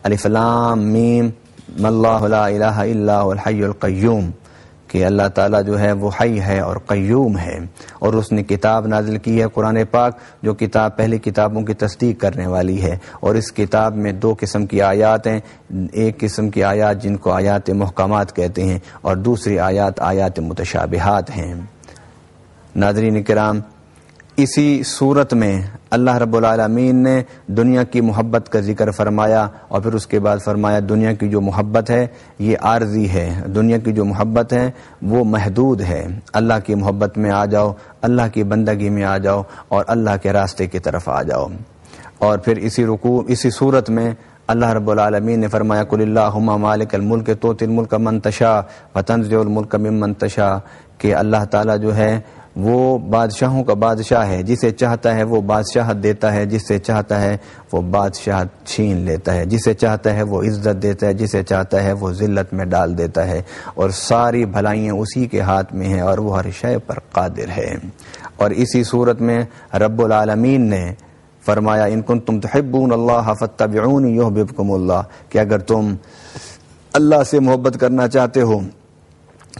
الف لام میم اللہ لا الہ الا هو الحی القیوم، کہ اللہ تعالیٰ جو ہے وہ حی ہے اور قیوم ہے، اور اس نے کتاب نازل کی ہے قرآن پاک، جو کتاب پہلی کتابوں کی تصدیق کرنے والی ہے، اور اس کتاب میں دو قسم کی آیات ہیں، ایک قسم کی آیات جن کو آیات محکمات کہتے ہیں، اور دوسری آیات آیات متشابہات ہیں۔ ناظرین کرام، اسی صورت میں اللہ رب العالمین نے دنیا کی محبت کا ذکر فرمایا، اور پھر اس کے بعد فرمایا دنیا کی جو محبت ہے یہ عارضی ہے، دنیا کی جو محبت ہے وہ محدود ہے، اللہ کی محبت میں آ جاؤ، اللہ کی بندگی میں آ جاؤ، اور اللہ کے راستے کی طرف آ جاؤ۔ اور پھر اسی صورت میں اللہ رب العالمین نے فرمایا قل اللہم مالک الملک تؤتی الملک من تشاء وتنزع الملک ممن تشاء، کہ اللہ تعالیٰ جو ہے وہ بادشاہوں کا بادشاہ ہے، جسے چاہتا ہے وہ بادشاہت دیتا ہے، جسے چاہتا ہے وہ بادشاہت چھین لیتا ہے، جسے چاہتا ہے وہ عزت دیتا ہے، جسے چاہتا ہے وہ ذلت میں ڈال دیتا ہے، اور ساری بھلائیاں اسی کے ہاتھ میں ہیں، اور وہ ہر شے پر قادر ہے۔ اور اسی صورت میں رب العالمین نے فرمایا ان کنتم تحبون اللہ فاتبعونی یحببکم اللہ، کہ اگر تم اللہ سے محبت کرنا چاہتے ہو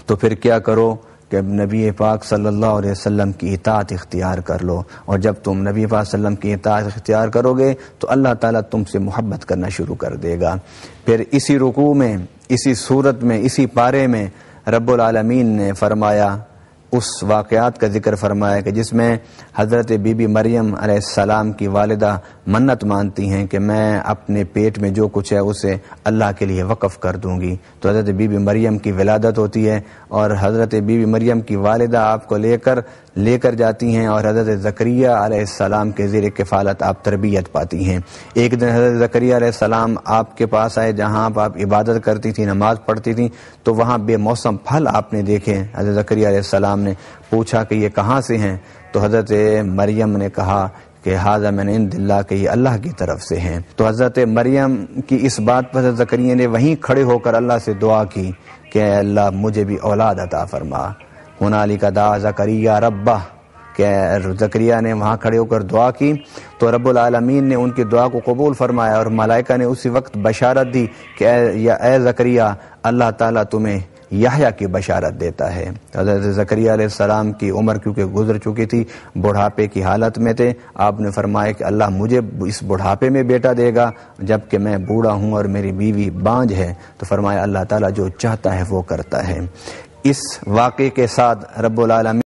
تو پھر کیا کرو کہ نبی پاک صلی اللہ علیہ وسلم کی اطاعت اختیار کر لو، اور جب تم نبی پاک صلی اللہ علیہ وسلم کی اطاعت اختیار کرو گے تو اللہ تعالیٰ تم سے محبت کرنا شروع کر دے گا۔ پھر اسی رکوع میں، اسی صورت میں، اسی پارے میں رب العالمین نے فرمایا، اس واقعات کا ذکر فرمایا کہ جس میں حضرت بی بی مریم علیہ السلام کی والدہ منت مانتی ہیں کہ میں اپنے پیٹ میں جو کچھ ہے اسے اللہ کے لیے وقف کر دوں گی، تو حضرت بی بی مریم کی ولادت ہوتی ہے، اور حضرت بی بی مریم کی والدہ آپ کو لے کر جاتی ہیں، اور حضرت زکریا علیہ السلام کے زیر کفالت آپ تربیت پاتی ہیں۔ ایک دن حضرت زکریا علیہ السلام آپ کے پاس آئے، جہاں آپ عبادت کرتی تھی، نماز پڑھتی تھیں، تو وہاں بے موسم پھل آپ نے دیکھے۔ حضرت زکریا علیہ السلام نے پوچھا کہ یہ کہاں سے ہیں، تو حضرت مریم نے کہا کہ ھذا من عند اللہ، کہ یہ اللہ کی طرف سے ہیں۔ تو حضرت مریم کی اس بات پر حضرت زکریا نے وہیں کھڑے ہو کر اللہ سے دعا کی کہ اے اللہ مجھے بھی اولاد عطا فرما۔ ہنالک دعا زکریا ربہ، کہ زکریا نے وہاں کھڑے ہو کر دعا کی تو رب العالمین نے ان کی دعا کو قبول فرمایا، اور ملائکہ نے اسی وقت بشارت دی کہ اے زکریا اللہ تعالیٰ تمہیں یحییٰ کی بشارت دیتا ہے۔ حضرت زکریا علیہ السلام کی عمر کیونکہ گزر چکی تھی، بڑھاپے کی حالت میں تھے، آپ نے فرمایا کہ اللہ مجھے اس بڑھاپے میں بیٹا دے گا جبکہ میں بوڑھا ہوں اور میری بیوی بانجھ ہے، تو فرمایا اللہ تعالیٰ جو چاہتا ہے وہ کرتا ہے۔ اس واقعے کے ساتھ رب العالمین